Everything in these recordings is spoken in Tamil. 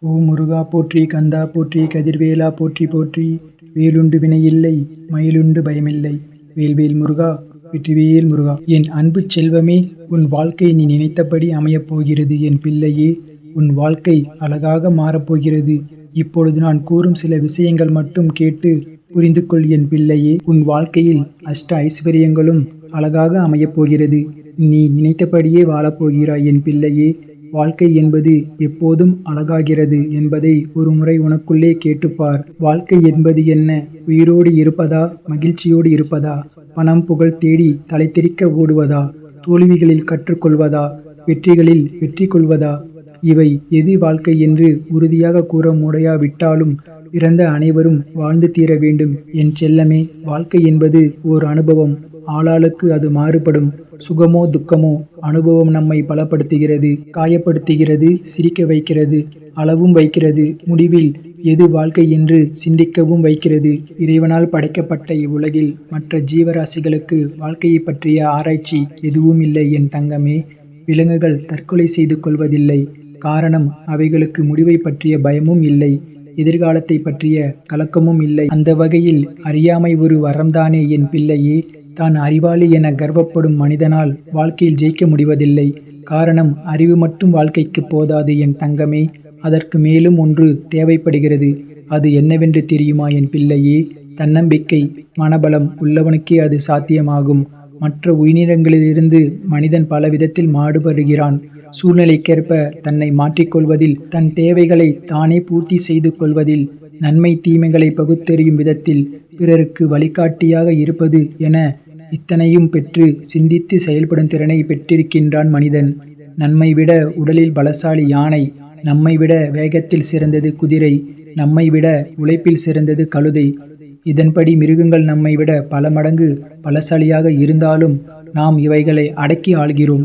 ஓ முருகா போற்றி, கந்தா போற்றி, கதிர்வேலா போற்றி போற்றி. வேலுண்டு வினையில்லை, மயிலுண்டு பயமில்லை. வேல்வேல் முருகா, வெற்றிவேல் முருகா. என் அன்பு செல்வமே, உன் வாழ்க்கை நீ நினைத்தபடி அமையப் போகிறது. என் பிள்ளையே, உன் வாழ்க்கை அழகாக மாறப்போகிறது. இப்பொழுது நான் கூறும் சில விஷயங்கள் மட்டும் கேட்டு புரிந்து கொள் என் பிள்ளையே. உன் வாழ்க்கையில் அஷ்ட ஐஸ்வர்யங்களும் அழகாக அமையப் போகிறது. நீ நினைத்தபடியே வாழப்போகிறாய் என் பிள்ளையே. வாழ்க்கை என்பது எப்போதும் அழகாகிறது என்பதை ஒருமுறை உனக்குள்ளே கேட்டுப்பார். வாழ்க்கை என்பது என்ன? உயிரோடு இருப்பதா, மகிழ்ச்சியோடு இருப்பதா, பணம் புகழ் தேடி தலைதெறிக்க ஓடுவதா, தோல்விகளில் கற்றுக்கொள்வதா, வெற்றிகளில் வெற்றி கொள்வதா? இவை எது வாழ்க்கை என்று உறுதியாக கூற முடியாவிட்டாலும் பிறந்த அனைவரும் வாழ்ந்து தீர வேண்டும் என் செல்லமே. வாழ்க்கை என்பது ஓர் அனுபவம். ஆளாளுக்கு அது மாறுபடும். சுகமோ துக்கமோ, அனுபவம் நம்மை பலப்படுத்துகிறது, காயப்படுத்துகிறது, சிரிக்க வைக்கிறது, அளவும் வைக்கிறது. முடிவில் எது வாழ்க்கை என்று சிந்திக்கவும் வைக்கிறது. இறைவனால் படைக்கப்பட்ட இவ்வுலகில் மற்ற ஜீவராசிகளுக்கு வாழ்க்கையை பற்றிய ஆராய்ச்சி எதுவும் இல்லை என் தங்கமே. விலங்குகள் தற்கொலை செய்து கொள்வதில்லை. காரணம், அவைகளுக்கு முடிவை பற்றிய பயமும் இல்லை, எதிர்காலத்தை பற்றிய கலக்கமும் இல்லை. அந்த வகையில் அறியாமை ஒரு வரம்தானே என் பிள்ளையே. தான் அறிவாளி என கர்வப்படும் மனிதனால் வாழ்க்கையில் ஜெயிக்க முடிவதில்லை. காரணம், அறிவு மட்டும் வாழ்க்கைக்கு போதாது என் தங்கமே. அதற்கு மேலும் ஒன்று தேவைப்படுகிறது. அது என்னவென்று தெரியுமா என் பிள்ளையே? தன்னம்பிக்கை, மனபலம் உள்ளவனுக்கே அது சாத்தியமாகும். மற்ற உயிரினங்களிலிருந்து மனிதன் பல விதத்தில் மாறுபடுகிறான். சூழ்நிலைக்கேற்ப தன்னை மாற்றிக்கொள்வதில், தன் தேவைகளை தானே பூர்த்தி செய்து கொள்வதில், நன்மை தீமைகளை பகுத்தறியும் விதத்தில், பிறருக்கு வழிகாட்டியாக இருப்பது என இத்தனையும் பெற்று சிந்தித்து செயல்படும் திறனை பெற்றிருக்கின்றான் மனிதன். நம்மை விட உடலில் பலசாலி யானை, நம்மை விட வேகத்தில் சிறந்தது குதிரை, நம்மை விட உழைப்பில் சிறந்தது கழுதை. இதன்படி மிருகங்கள் நம்மை விட பல மடங்கு பலசாலியாக இருந்தாலும் நாம் இவைகளை அடக்கி ஆள்கிறோம்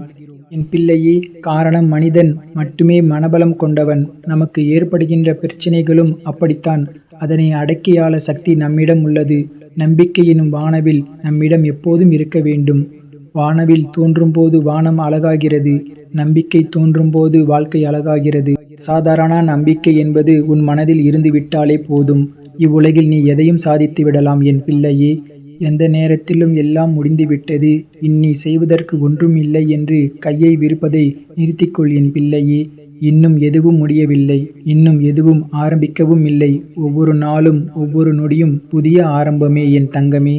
என் பிள்ளையே. காரணம், மனிதன் மட்டுமே மனபலம் கொண்டவன். நமக்கு ஏற்படுகின்ற பிரச்சனைகளும் அப்படித்தான். அதனை அடக்கியாள சக்தி நம்மிடம் உள்ளது. நம்பிக்கை எனும் வானவில் நம்மிடம் எப்போதும் இருக்க வேண்டும். வானவில் தோன்றும் போது வானம் அழகாகிறது. நம்பிக்கை தோன்றும் போது வாழ்க்கை அழகாகிறது. சாதாரண நம்பிக்கை என்பது உன் மனதில் இருந்து விட்டாலே போதும். இவ்வுலகில் நீ எதையும் சாதித்து விடலாம் என் பிள்ளையே. எந்த நேரத்திலும் எல்லாம் முடிந்துவிட்டது, இனி செய்வதற்கு ஒன்றும் இல்லை என்று கையை விரிப்பதை நிறுத்திக்கொள் என் பிள்ளையே. இன்னும் எதுவும் முடியவில்லை, இன்னும் எதுவும் ஆரம்பிக்கவும் இல்லை. ஒவ்வொரு நாளும் ஒவ்வொரு நொடியும் புதிய ஆரம்பமே என் தங்கமே.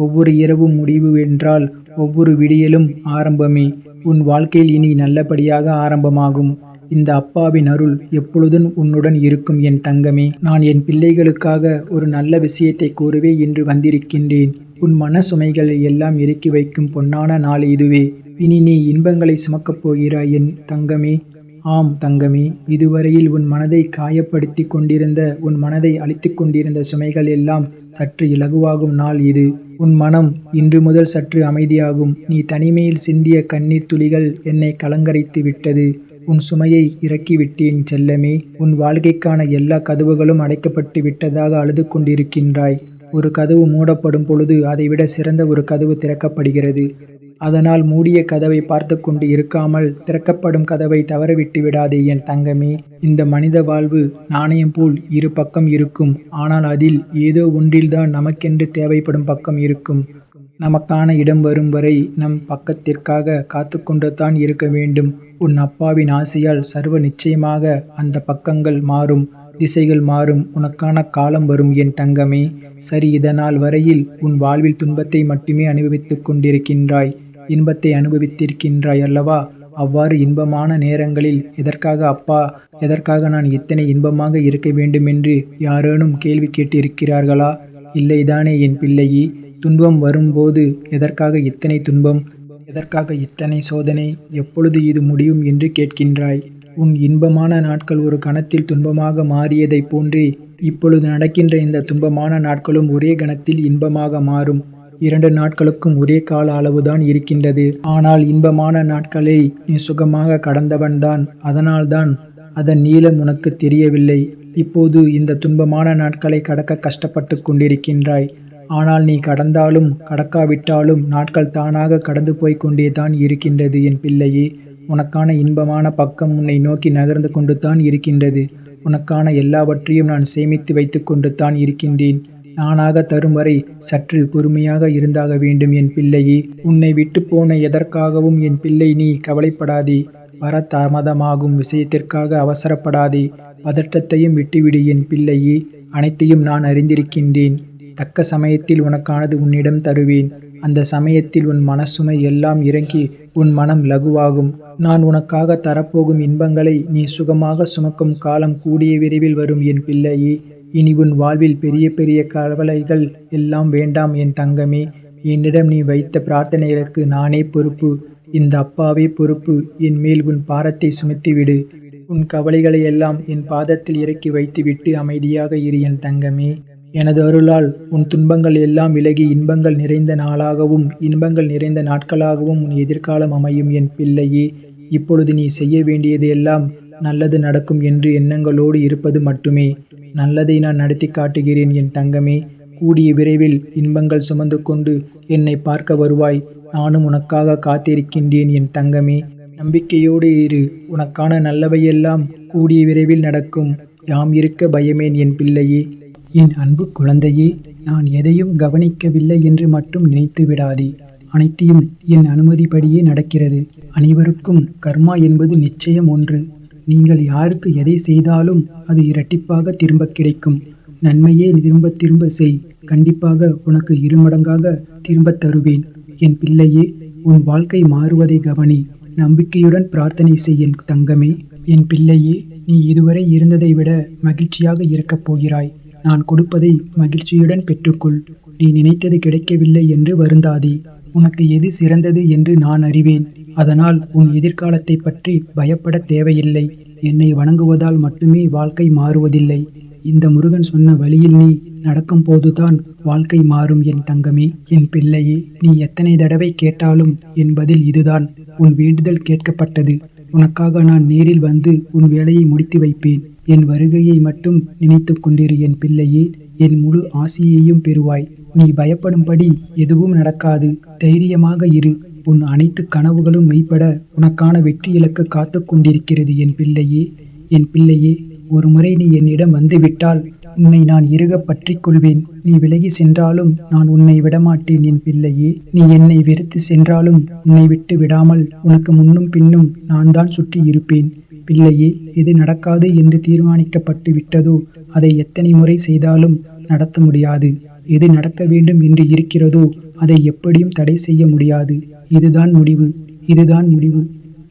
ஒவ்வொரு இரவும் முடிவு என்றால் ஒவ்வொரு விடியலும் ஆரம்பமே. உன் வாழ்க்கையில் இனி நல்லபடியாக ஆரம்பமாகும். இந்த அப்பாவின் அருள் எப்பொழுதும் உன்னுடன் இருக்கும் என் தங்கமே. நான் என் பிள்ளைகளுக்காக ஒரு நல்ல விஷயத்தை கூறவே இன்று வந்திருக்கின்றேன். உன் மன சுமைகளை எல்லாம் இறக்கி வைக்கும் பொன்னான நாள் இதுவே. இனி நீ இன்பங்களை சுமக்கப் போகிறாய் என் தங்கமே. ஆம் தங்கமே, இதுவரையில் உன் மனதை காயப்படுத்தி கொண்டிருந்த, உன் மனதை அழித்து கொண்டிருந்த சுமைகள் எல்லாம் சற்று இலகுவாகும் நாள் இது. உன் மனம் இன்று முதல் சற்று அமைதியாகும். நீ தனிமையில் சிந்திய கண்ணீர் துளிகள் என்னை கலங்கரைத்து விட்டது. உன் சுமையை இறக்கிவிட்டேன் செல்லமே. உன் வாழ்க்கைக்கான எல்லா கதவுகளும் அடைக்கப்பட்டு விட்டதாக அழுது கொண்டிருக்கின்றாய். ஒரு கதவு மூடப்படும் பொழுது அதைவிட சிறந்த ஒரு கதவு திறக்கப்படுகிறது. அதனால் மூடிய கதவை பார்த்து கொண்டு இருக்காமல் திறக்கப்படும் கதவை தவறவிட்டு விடாதே என் தங்கமே. இந்த மனித வாழ்வு நாணயம் போல் இரு பக்கம் இருக்கும். ஆனால் அதில் ஏதோ ஒன்றில்தான் நமக்கென்று தேவைப்படும் பக்கம் இருக்கும். நமக்கான இடம் வரும் வரை நம் பக்கத்திற்காக காத்து கொண்டு தான் இருக்க வேண்டும். உன் அப்பாவின் ஆசையால் சர்வ நிச்சயமாக அந்த பக்கங்கள் மாறும், திசைகள் மாறும். உனக்கான காலம் வரும் என் தங்கமே. சரி, இதனால் வரையில் உன் வாழ்வில் துன்பத்தை மட்டுமே அனுபவித்துக் கொண்டிருக்கின்றாய். இன்பத்தை அனுபவித்திருக்கின்றாய் அல்லவா? அவ்வாறு இன்பமான நேரங்களில் எதற்காக அப்பா, எதற்காக நான் இத்தனை இன்பமாக இருக்க வேண்டுமென்று யாரேனும் கேள்வி கேட்டிருக்கிறார்களா? இல்லைதானே என் பிள்ளையே. துன்பம் வரும்போது எதற்காக இத்தனை துன்பம், எதற்காக இத்தனை சோதனை, எப்பொழுது இது முடியும் என்று கேட்கின்றாய். உன் இன்பமான நாட்கள் ஒரு கணத்தில் துன்பமாக மாறியதைப் போன்றே இப்பொழுது நடக்கின்ற இந்த துன்பமான நாட்களும் ஒரே கணத்தில் இன்பமாக மாறும். 2 நாட்களுக்கும் ஒரே கால அளவுதான் இருக்கின்றது. ஆனால் இன்பமான நாட்களை நீ சுகமாக கடந்தவன்தான். அதனால்தான் அதன் நீளம் உனக்கு தெரியவில்லை. இப்போது இந்த துன்பமான நாட்களை கடக்க கஷ்டப்பட்டு கொண்டிருக்கின்றாய். ஆனால் நீ கடந்தாலும் கடக்காவிட்டாலும் நாட்கள் தானாக கடந்து போய் கொண்டே தான் இருக்கின்றது என் பிள்ளையே. உனக்கான இன்பமான பக்கம் உன்னை நோக்கி நகர்ந்து கொண்டு தான் இருக்கின்றது. உனக்கான எல்லாவற்றையும் நான் சேமித்து வைத்து கொண்டு தான் இருக்கின்றேன். நானாக தரும் வரை சற்று பொறுமையாக இருந்தாக வேண்டும் என் பிள்ளையே. உன்னை விட்டு போன எதற்காகவும் என் பிள்ளை நீ கவலைப்படாதே. வர தாமதமாகும் விஷயத்திற்காக அவசரப்படாதே. பதற்றத்தையும் விட்டுவிடு என் பிள்ளையே. அனைத்தையும் நான் அறிந்திருக்கின்றேன். தக்க சமயத்தில் உனக்கானது உன்னிடம் தருவேன். அந்த சமயத்தில் உன் மனசுமை எல்லாம் இறங்கி உன் மனம் லகுவாகும். நான் உனக்காக தரப்போகும் இன்பங்களை நீ சுகமாக சுமக்கும் காலம் கூடிய விரைவில் வரும் என் பிள்ளையே. இனி உன் வாழ்வில் பெரிய பெரிய கவலைகள் எல்லாம் வேண்டாம் என் தங்கமே. என்னிடம் நீ வைத்த பிரார்த்தனைகளுக்கு நானே பொறுப்பு. இந்த அப்பாவே பொறுப்பு. என் மேல் உன் பாரத்தை சுமத்திவிடு. உன் கவலைகளை எல்லாம் என் பாதத்தில் இறக்கி வைத்துவிட்டு அமைதியாக இரு என் தங்கமே. எனது அருளால் உன் துன்பங்கள் எல்லாம் விலகி இன்பங்கள் நிறைந்த நாளாகவும் இன்பங்கள் நிறைந்த நாட்களாகவும் உன் எதிர்காலம் அமையும் என் பிள்ளையே. இப்பொழுது நீ செய்ய வேண்டியது எல்லாம் நல்லது நடக்கும் என்று எண்ணங்களோடு இருப்பது மட்டுமே. நல்லதை நான் நடத்தி காட்டுகிறேன் என் தங்கமே. கூடிய விரைவில் இன்பங்கள் சுமந்து கொண்டு என்னை பார்க்க வருவாய். நானும் உனக்காக காத்திருக்கின்றேன் என் தங்கமே. நம்பிக்கையோடு இரு. உனக்கான நல்லவையெல்லாம் கூடிய விரைவில் நடக்கும். யாம் இருக்க பயமேன் என் பிள்ளையே. என் அன்பு குழந்தையே, நான் எதையும் கவனிக்கவில்லை என்று மட்டும் நினைத்து விடாதே. அனைத்தையும் என் அனுமதிப்படியே நடக்கிறது. அனைவருக்கும் கர்மா என்பது நிச்சயம் ஒன்று. நீங்கள் யாருக்கு எதை செய்தாலும் அது இரட்டிப்பாக திரும்ப கிடைக்கும். நன்மையே திரும்ப திரும்ப செய். கண்டிப்பாக உனக்கு இருமடங்காக திரும்ப தருவேன் என் பிள்ளையே. உன் வாழ்க்கை மாறுவதை கவனி. நம்பிக்கையுடன் பிரார்த்தனை செய் என் தங்கமே. என் பிள்ளையே, நீ இதுவரை இருந்ததை விட மகிழ்ச்சியாக இருக்கப் போகிறாய். நான் கொடுப்பதை மகிழ்ச்சியுடன் பெற்றுக்கொள். நீ நினைத்தது கிடைக்கவில்லை என்று வருந்தாதே. உனக்கு எது சிறந்தது என்று நான் அறிவேன். அதனால் உன் எதிர்காலத்தை பற்றி பயப்பட தேவையில்லை. என்னை வணங்குவதால் மட்டுமே வாழ்க்கை மாறுவதில்லை. இந்த முருகன் சொன்ன வழியில் நீ நடக்கும் போதுதான் வாழ்க்கை மாறும் என் தங்கமே. என் பிள்ளையே, நீ எத்தனை தடவை கேட்டாலும் என் பதில் இதுதான். உன் வேண்டுதல் கேட்கப்பட்டது. உனக்காக நான் நேரில் வந்து உன் வேலையை முடித்து வைப்பேன். என் வருகையை மட்டும் நினைத்து கொண்டிரு என் பிள்ளையே. என் முழு ஆசியையும் பெறுவாய். நீ பயப்படும்படி எதுவும் நடக்காது. தைரியமாக இரு. உன் அனைத்து கனவுகளும் மெய்ப்பட உனக்கான வெற்றி இலக்கு காத்து கொண்டிருக்கிறது என் பிள்ளையே. என் பிள்ளையே, ஒரு முறை நீ என்னிடம் வந்துவிட்டால் உன்னை நான் இறுக பற்றி கொள்வேன். நீ விலகி சென்றாலும் நான் உன்னை விடமாட்டேன் என் பிள்ளையே. நீ என்னை வெறுத்து சென்றாலும் உன்னை விட்டு விடாமல் உனக்கு முன்னும் பின்னும் நான் தான் சுற்றி இருப்பேன். பிள்ளையே, எது நடக்காது என்று தீர்மானிக்கப்பட்டு விட்டதோ அதை எத்தனை முறை செய்தாலும் நடத்த முடியாது. எது நடக்க வேண்டும் என்று இருக்கிறதோ அதை எப்படியும் தடை செய்ய முடியாது. இதுதான் முடிவு. இதுதான் முடிவு.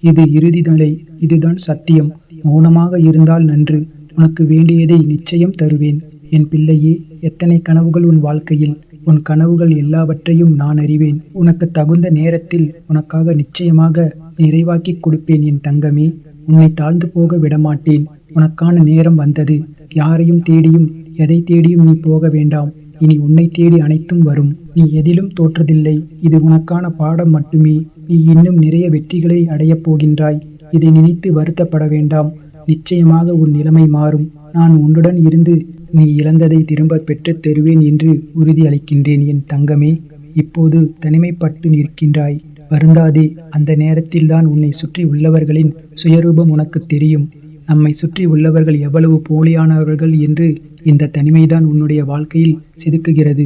இது இறுதி நிலை. இதுதான் சத்தியம். மௌனமாக இருந்தால் நன்று. உனக்கு வேண்டியதை நிச்சயம் தருவேன் என் பிள்ளையே. எத்தனை கனவுகள் உன் வாழ்க்கையில். உன் கனவுகள் எல்லாவற்றையும் நான் அறிவேன். உனக்கு தகுந்த நேரத்தில் உனக்காக நிச்சயமாக நிறைவாக்கி கொடுப்பேன் என் தங்கமே. உன்னை தாழ்ந்து போக விடமாட்டேன். உனக்கான நேரம் வந்தது. யாரையும் தேடியும் எதை தேடியும் நீ போக வேண்டாம். இனி உன்னை தேடி அனைத்தும் வரும். நீ எதிலும் தோற்றதில்லை. இது உனக்கான பாடம் மட்டுமே. நீ இன்னும் நிறைய வெற்றிகளை அடையப் போகின்றாய். இதை நினைத்து வருத்தப்பட வேண்டாம். நிச்சயமாக உன் நிலைமை மாறும். நான் உன்னுடன் இருந்து நீ இழந்ததை திரும்ப பெற்றுத் தருவேன் என்று உறுதி அளிக்கின்றேன் என் தங்கமே. இப்போது தனிமைப்பட்டு நிற்கின்றாய். வருந்தாதே. அந்த நேரத்தில்தான் உன்னை சுற்றி உள்ளவர்களின் சுயரூபம் உனக்கு தெரியும். நம்மை சுற்றி உள்ளவர்கள் எவ்வளவு போலியானவர்கள் என்று இந்த தனிமைதான் உன்னுடைய வாழ்க்கையில் செதுக்குகிறது.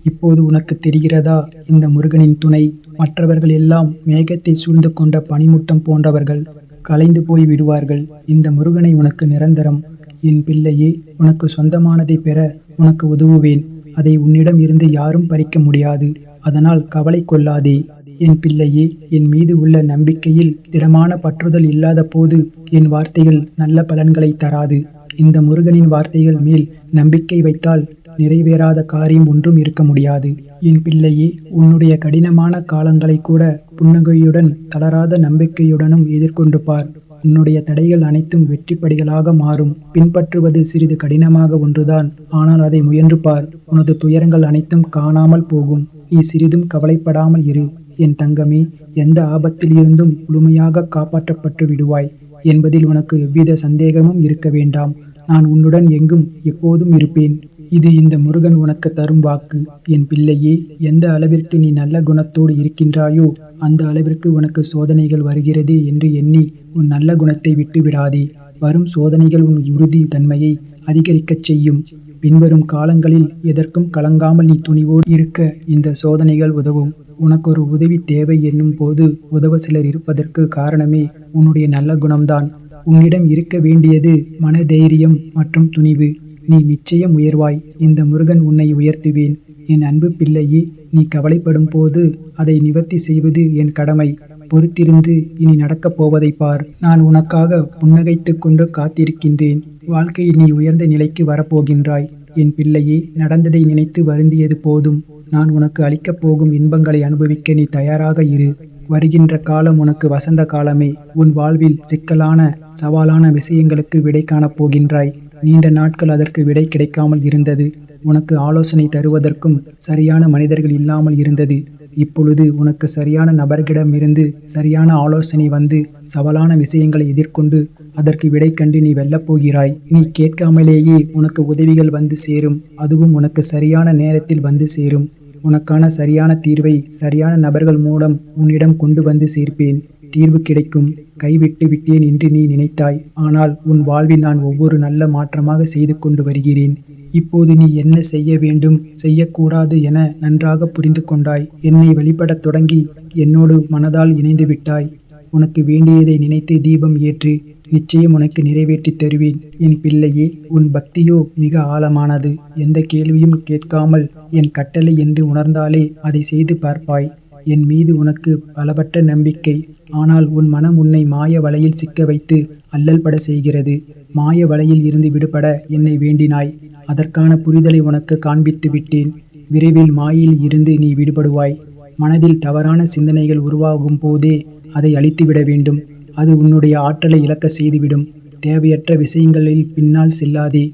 இப்போது உனக்கு தெரிகிறதா? இந்த முருகனின் துணை. மற்றவர்கள் எல்லாம் மேகத்தை சூழ்ந்து கொண்ட பனிமூட்டம் போன்றவர்கள். கலைந்து போய் விடுவார்கள். இந்த முருகனை உனக்கு நிரந்தரம். என் பிள்ளையே, உனக்கு சொந்தமானதை பெற உனக்கு உதவுவேன். அதை உன்னிடம் இருந்து யாரும் பறிக்க முடியாது. அதனால் கவலை கொள்ளாதே என் பிள்ளையே. என் மீது உள்ள நம்பிக்கையில் திடமான பற்றுதல் இல்லாத போது என் வார்த்தைகள் நல்ல பலன்களை தராது. இந்த முருகனின் வார்த்தைகள் மேல் நம்பிக்கை வைத்தால் நிறைவேறாத காரியம் ஒன்றும் இருக்க முடியாது. என் பிள்ளையே, உன்னுடைய கடினமான காலங்களை கூட புன்னகையுடன் தளராத நம்பிக்கையுடனும் எதிர்கொண்டு பார். உன்னுடைய தடைகள் அனைத்தும் வெற்றிப்படிகளாக மாறும். பின்பற்றுவது சிறிது கடினமாக ஒன்றுதான். ஆனால் அதை முயன்று பார். உனது துயரங்கள் அனைத்தும் காணாமல் போகும். நீ சிறிதும் கவலைப்படாமல் இரு என் தங்கமே. எந்த ஆபத்தில் இருந்தும் முழுமையாக காப்பாற்றப்பட்டு விடுவாய் என்பதில் உனக்கு எவ்வித சந்தேகமும் இருக்க வேண்டாம். நான் உன்னுடன் எங்கும் எப்போதும் இருப்பேன். இது இந்த முருகன் உனக்கு தரும் வாக்கு என் பிள்ளையே. எந்த அளவிற்கு நீ நல்ல குணத்தோடு இருக்கின்றாயோ அந்த அளவிற்கு உனக்கு சோதனைகள் வருகிறதே என்று எண்ணி உன் நல்ல குணத்தை விட்டு விடாதே. வரும் சோதனைகள் உன் உறுதி தன்மையை அதிகரிக்கச் செய்யும். பின்வரும் காலங்களில் எதற்கும் கலங்காமல் நீ துணிவோடு இருக்க இந்த சோதனைகள் உதவும். உனக்கு ஒரு உதவி தேவை என்னும் போது உதவ சிலர் இருப்பதற்கு காரணமே உன்னுடைய நல்ல குணம்தான். உன்னிடம் இருக்க வேண்டியது மனதைரியம் மற்றும் துணிவு. நீ நிச்சயம் உயர்வாய். இந்த முருகன் உன்னை உயர்த்துவேன். என் அன்பு பிள்ளையே, நீ கவலைப்படும் போது அதை நிவர்த்தி செய்வது என் கடமை. பொறுத்திருந்து இனி நடக்கப் போவதை பார். நான் உனக்காக புன்னகைத்து கொண்டு காத்திருக்கின்றேன். வாழ்க்கையில் நீ உயர்ந்த நிலைக்கு வரப்போகின்றாய். என் பிள்ளையே, நடந்ததை நினைத்து வருந்தியது போதும். நான் உனக்கு அளிக்கப் போகும் இன்பங்களை அனுபவிக்க நீ தயாராக இரு. வருகின்ற காலம் உனக்கு வசந்த காலமே. உன் வாழ்வில் சிக்கலான சவாலான விஷயங்களுக்கு விடை காணப் போகின்றாய். நீண்ட நாட்கள் அதற்கு விடை கிடைக்காமல் இருந்தது. உனக்கு ஆலோசனை தருவதற்கும் சரியான மனிதர்கள் இல்லாமல் இருந்தது. இப்பொழுது உனக்கு சரியான நபர்களிடமிருந்து சரியான ஆலோசனை வந்து சவாலான விஷயங்களை எதிர்கொண்டு அதற்கு விடை கண்டு நீ வெல்லப் போகிறாய். நீ கேட்காமலேயே உனக்கு உதவிகள் வந்து சேரும். அதுவும் உனக்கு சரியான நேரத்தில் வந்து சேரும். உனக்கான சரியான தீர்வை சரியான நபர்கள் மூலம் உன்னிடம் கொண்டு வந்து சேர்ப்பேன். தீர்வு கிடைக்கும். கைவிட்டு விட்டேன் என்று நீ நினைத்தாய். ஆனால் உன் வாழ்வில் நான் ஒவ்வொரு நல்ல மாற்றமாக செய்து கொண்டு வருகிறேன். இப்போது நீ என்ன செய்ய வேண்டும், செய்யக்கூடாது என நன்றாக புரிந்து கொண்டாய். என்னை வழிபடத் தொடங்கி என்னோடு மனதால் இணைந்து விட்டாய். உனக்கு வேண்டியதை நினைத்து தீபம் ஏற்று. நிச்சயம் உனக்கு நிறைவேற்றி தருவேன். என் பிள்ளையே, உன் பக்தியோ மிக ஆழமானது. எந்த கேள்வியும் கேட்காமல் என் கட்டளை என்று உணர்ந்தாலே அதை செய்து பார்ப்பாய். என் மீது உனக்கு அளவற்ற நம்பிக்கை. ஆனால் உன் மனம் உன்னை மாய வலையில் சிக்க வைத்து அல்லல் பட செய்கிறது. மாய வலையில் இருந்து விடுபட என்னை வேண்டினாய். அதற்கான புரிதலை உனக்கு காண்பித்து விட்டேன். விரைவில் மாயையில் இருந்து நீ விடுபடுவாய். மனதில் தவறான சிந்தனைகள் உருவாகும் போதே அதை அழித்துவிட வேண்டும். அது உன்னுடைய ஆற்றலை இழக்க செய்துவிடும். தேவையற்ற விஷயங்களில் பின்னால் செல்லாதே.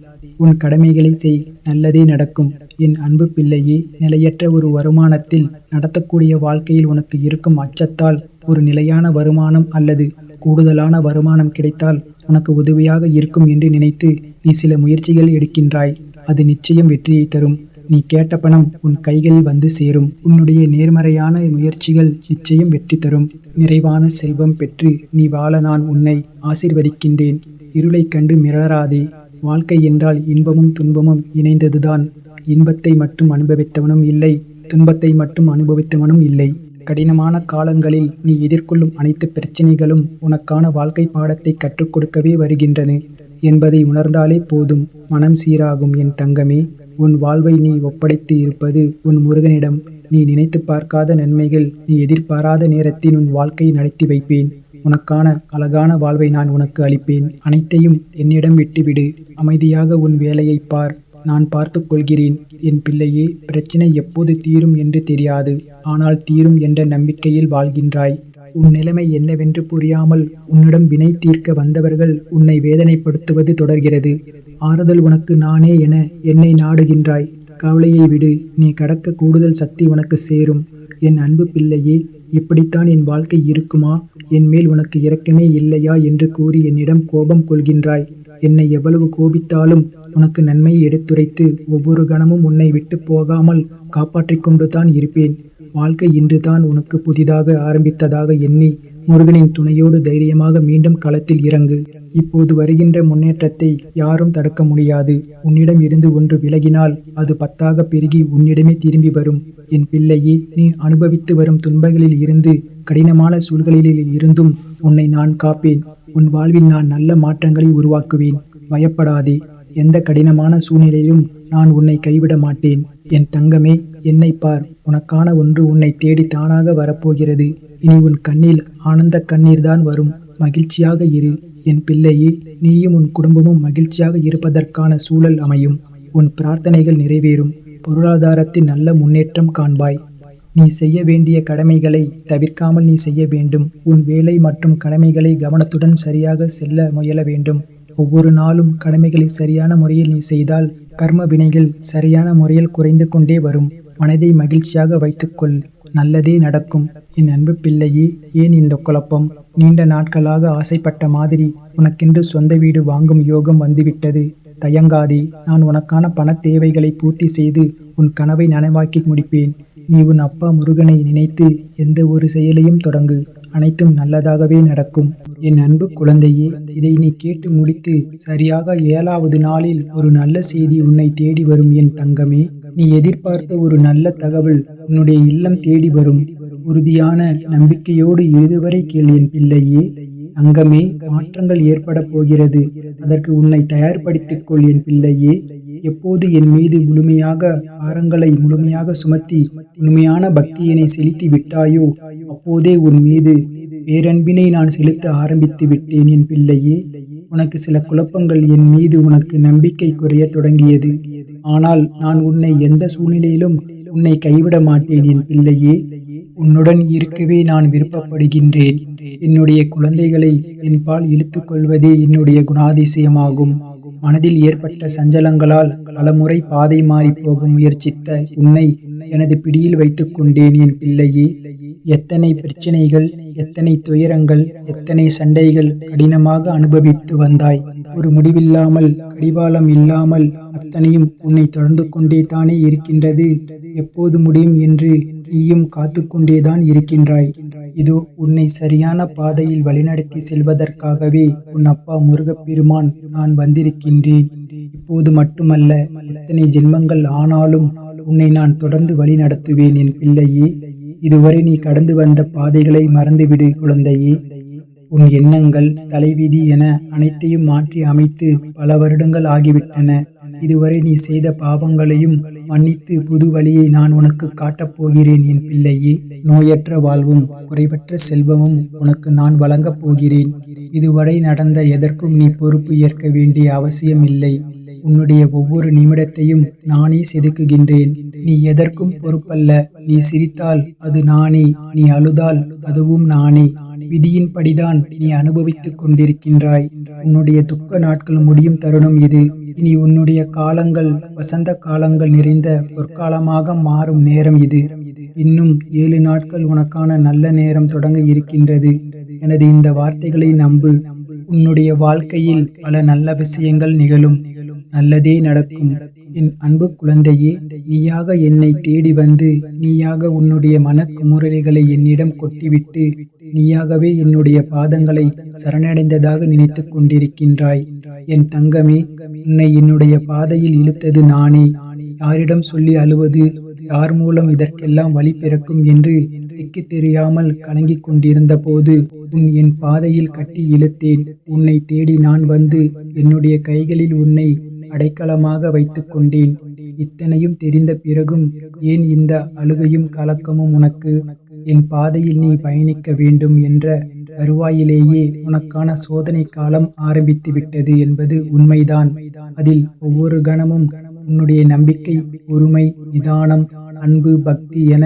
உன் கடமைகளை செய். நல்லதே நடக்கும். என் அன்பு பிள்ளையே, நிலையற்ற ஒரு வருமானத்தில் நடத்தக்கூடிய வாழ்க்கையில் உனக்கு இருக்கும் அச்சத்தால் ஒரு நிலையான வருமானம் அல்லது கூடுதலான வருமானம் கிடைத்தால் உனக்கு உதவியாக இருக்கும் என்று நினைத்து நீ சில முயற்சிகள் எடுக்கின்றாய். அது நிச்சயம் வெற்றியை தரும். நீ கேட்ட பணம் உன் கைகளில் வந்து சேரும். உன்னுடைய நேர்மறையான முயற்சிகள் நிச்சயம் வெற்றி தரும். நிறைவான செல்வம் பெற்று நீ வாழ நான் உன்னை ஆசீர்வதிக்கின்றேன். இருளை கண்டு மிரளாதே. வாழ்க்கை என்றால் இன்பமும் துன்பமும் இணைந்ததுதான். இன்பத்தை மட்டும் அனுபவித்தவனும் இல்லை, துன்பத்தை மட்டும் அனுபவித்தவனும் இல்லை. கடினமான காலங்களில் நீ எதிர்கொள்ளும் அனைத்து பிரச்சனைகளும் உனக்கான வாழ்க்கை பாடத்தை கற்றுக் கொடுக்கவே வருகின்றன என்பதை உணர்ந்தாலே போதும். மனம் சீராகும். என் தங்கமே, உன் வாழ்வை நீ ஒப்படைத்து இருப்பது உன் முருகனிடம். நீ நினைத்து பார்க்காத நன்மைகள் நீ எதிர்பாராத நேரத்தில் உன் வாழ்க்கையை நடத்தி வைப்பேன். உனக்கான அழகான வாழ்வை நான் உனக்கு அளிப்பேன். அனைத்தையும் என்னிடம் விட்டுவிடு. அமைதியாக உன் வேலையை பார். நான் பார்த்து கொள்கிறேன். என் பிள்ளையே, பிரச்சனை எப்போது தீரும் என்று தெரியாது. ஆனால் தீரும் என்ற நம்பிக்கையில் வாழ்கின்றாய். உன் நிலைமை என்னவென்று புரியாமல் உன்னிடம் வினை தீர்க்க வந்தவர்கள் உன்னை வேதனைப்படுத்துவது தொடர்கிறது. ஆறுதல் உனக்கு நானே என என்னை நாடுகின்றாய். கவலையை விடு. நீ கடக்க கூடுதல் சக்தி உனக்கு சேரும். என் அன்பு பிள்ளையே, இப்படித்தான் என் வாழ்க்கை இருக்குமா, என் மேல் உனக்கு இரக்கமே இல்லையா என்று கூறி என்னிடம் கோபம் கொள்கின்றாய். என்னை எவ்வளவு கோபித்தாலும் உனக்கு நன்மையை எடுத்துரைத்து ஒவ்வொரு கணமும் உன்னை விட்டு போகாமல் காப்பாற்றிக் கொண்டுதான் இருப்பேன். வாழ்க்கை இன்றுதான் உனக்கு புதிதாக ஆரம்பித்ததாக எண்ணி முருகனின் துணையோடு தைரியமாக மீண்டும் களத்தில் இறங்கு. இப்போது வருகின்ற முன்னேற்றத்தை யாரும் தடுக்க முடியாது. உன்னிடம் இருந்து ஒன்று விலகினால் அது 10ஆக பெருகி உன்னிடமே திரும்பி வரும். என் பிள்ளையே, நீ அனுபவித்து வரும் துன்பங்களில் இருந்து, கடினமான சூழ்நிலையில் இருந்தும் உன்னை நான் காப்பேன். உன் வாழ்வில் நான் நல்ல மாற்றங்களை உருவாக்குவேன். பயப்படாதே. எந்த கடினமான சூழ்நிலையிலும் நான் உன்னை கைவிட மாட்டேன். என் தங்கமே, என்னை பார். உனக்கான ஒன்று உன்னை தேடி தானாக வரப்போகிறது. இனி உன் கண்ணில் ஆனந்த கண்ணீர்தான் வரும். மகிழ்ச்சியாக இரு. என் பிள்ளையே, நீயும் உன் குடும்பமும் மகிழ்ச்சியாக இருப்பதற்கான சூழல் அமையும். உன் பிரார்த்தனைகள் நிறைவேறும். பொருளாதாரத்தில் நல்ல முன்னேற்றம் காண்பாய். நீ செய்ய வேண்டிய கடமைகளை தவிர்க்காமல் நீ செய்ய வேண்டும். உன் வேலை மற்றும் கடமைகளை கவனத்துடன் சரியாக செல்ல முயல வேண்டும். ஒவ்வொரு நாளும் கடமைகளை சரியான முறையில் நீ செய்தால் கர்ம வினைகள் சரியான முறையில் குறைந்து கொண்டே வரும். மனதை மகிழ்ச்சியாக வைத்துக்கொள். நல்லதே நடக்கும். என் அன்பு பிள்ளையே, ஏன் இந்த குழப்பம்? நீண்ட நாட்களாக ஆசைப்பட்ட மாதிரி உனக்கென்று சொந்த வீடு வாங்கும் யோகம் வந்துவிட்டது. தயங்காதே. நான் உனக்கான பண தேவைகளை பூர்த்தி செய்து உன் கனவை நனவாக்கி முடிப்பேன். நீ உன் அப்பா முருகனை நினைத்து எந்த ஒரு செயலையும் தொடங்கு. அனைத்தும் நல்லதாகவே நடக்கும். என் அன்பு குழந்தையே, இதை நீ கேட்டு முடித்து சரியாக 7வது நாளில் ஒரு நல்ல செய்தி உன்னை தேடி வரும் என் தங்கமே. நீ எதிர்பார்த்த ஒரு நல்ல தகவல் உன்னுடைய இல்லம் தேடி வரும். உறுதியான நம்பிக்கையோடு இதுவரை கேள் என் பிள்ளையே. தங்கமே, மாற்றங்கள் ஏற்படப் போகிறது. அதற்கு உன்னை தயார்படுத்திக் கொள் என் பிள்ளையே. எப்போது என் மீது முழுமையாக பாரங்களை முழுமையாக சுமத்தி உண்மையான பக்தியினை செலுத்தி விட்டாயோ, அப்போதே உன் மீது பேரன்பினை நான் செலுத்த ஆரம்பித்து விட்டேன் என் பிள்ளையே. உனக்கு சில குழப்பங்கள், என் மீது உனக்கு நம்பிக்கை குறைய தொடங்கியது. ஆனால் நான் உன்னை எந்த சூழ்நிலையிலும் உன்னை கைவிட மாட்டேன் என் பிள்ளையே. உன்னுடன் இருக்கவே நான் விருப்பப்படுகின்றேன். என்னுடைய குழந்தைகளை என்பால் இழுத்துக் கொள்வதே என்னுடைய குணாதிசயமாகும். மனதில் ஏற்பட்ட சஞ்சலங்களால் பலமுறை பாதை மாறி போக முயற்சித்த உன்னை எனது பிடியில் வைத்துக் கொண்டேன் என் பிள்ளையே. எத்தனை பிரச்சனைகள், எத்தனை துயரங்கள், எத்தனை சண்டைகள் கடினமாக அனுபவித்து வந்தாய். ஒரு முடிவில்லாமல், கடிவாளம் இல்லாமல் அத்தனையும் உன்னை தொடர்ந்து கொண்டே தானே இருக்கின்றது. எப்போது முடியும் என்று நீயும் காத்து கொண்டேதான் இருக்கின்றாய். இதோ உன்னை சரியான பாதையில் வழிநடத்தி செல்வதற்காகவே உன் அப்பா முருகப்பெருமான் நான் வந்திருக்கின்றேன். இப்போது மட்டுமல்ல, எத்தனை ஜென்மங்கள் ஆனாலும் உன்னை நான் தொடர்ந்து வழி நடத்துவேன் என் பிள்ளையே. இதுவரை நீ கடந்து வந்த பாதைகளை மறந்துவிடு குழந்தையே. உன் எண்ணங்கள், தலைவிதி என அனைத்தையும் மாற்றி அமைத்து பல வருடங்கள் ஆகிவிட்டன. இதுவரை நீ செய்த பாவங்களையும் மன்னித்து புது வழியை நான் உனக்கு காட்டப் போகிறேன் என் பிள்ளையே. நோயற்ற வாழ்வும் குறைவற்ற செல்வமும் உனக்கு நான் வழங்கப் போகிறேன். இதுவரை நடந்த எதற்கும் நீ பொறுப்பு ஏற்க வேண்டிய அவசியம் இல்லை. உன்னுடைய ஒவ்வொரு நிமிடத்தையும் நானே செதுக்குகின்றேன். நீ எதற்கும் பொறுப்பல்ல. நீ சிரித்தால் அது நானே, நீ அழுதால் அதுவும் நானே. விதியின்படிதான் நீ அனுபவித்துக் கொண்டிருக்கின்றாய். உன்னுடைய துக்க நாட்கள் முடியும் தருணம் இது. இனி உன்னுடைய காலங்கள் வசந்த காலங்கள் நிறைந்த பொற்காலமாக மாறும் நேரம் இது. இன்னும் 7 நாட்கள் உனக்கான நல்ல நேரம் தொடங்க இருக்கின்றது. எனது இந்த வார்த்தைகளை நம்பு. உன்னுடைய வாழ்க்கையில் பல நல்ல விஷயங்கள் நிகழும். நல்லதே நடக்கும். என் அன்பு குழந்தையே, நீயாக என்னை தேடி வந்து, நீயாக உன்னுடைய மனக்குமுறல்களை என்னிடம் கொட்டிவிட்டு, நீயாகவே என்னுடைய பாதங்களை சரணடைந்ததாக நினைத்து கொண்டிருக்கின்றாய். என் தங்கமே, உன்னை என்னுடைய பாதையில் இழுத்தது நானே. யாரிடம் சொல்லி அழுவது, யார் மூலம் இதற்கெல்லாம் வழி பிறக்கும் என்று திக்கு தெரியாமல் கலங்கிக் கொண்டிருந்த போது என் பாதையில் கட்டி இழுத்தேன். உன்னை தேடி நான் வந்து என்னுடைய கைகளில் உன்னை அடைக்கலமாக வைத்துக் கொண்டேன். இத்தனையும் தெரிந்த பிறகும் ஏன் இந்த அழுகையும் கலக்கமும் உனக்கு? என் பாதையில் நீ பயணிக்க வேண்டும் என்ற தருவாயிலேயே உனக்கான சோதனை காலம் ஆரம்பித்து விட்டது என்பது உண்மைதான். அதில் ஒவ்வொரு கணமும் உன்னுடைய நம்பிக்கை, பொறுமை, நிதானம், அன்பு, பக்தி என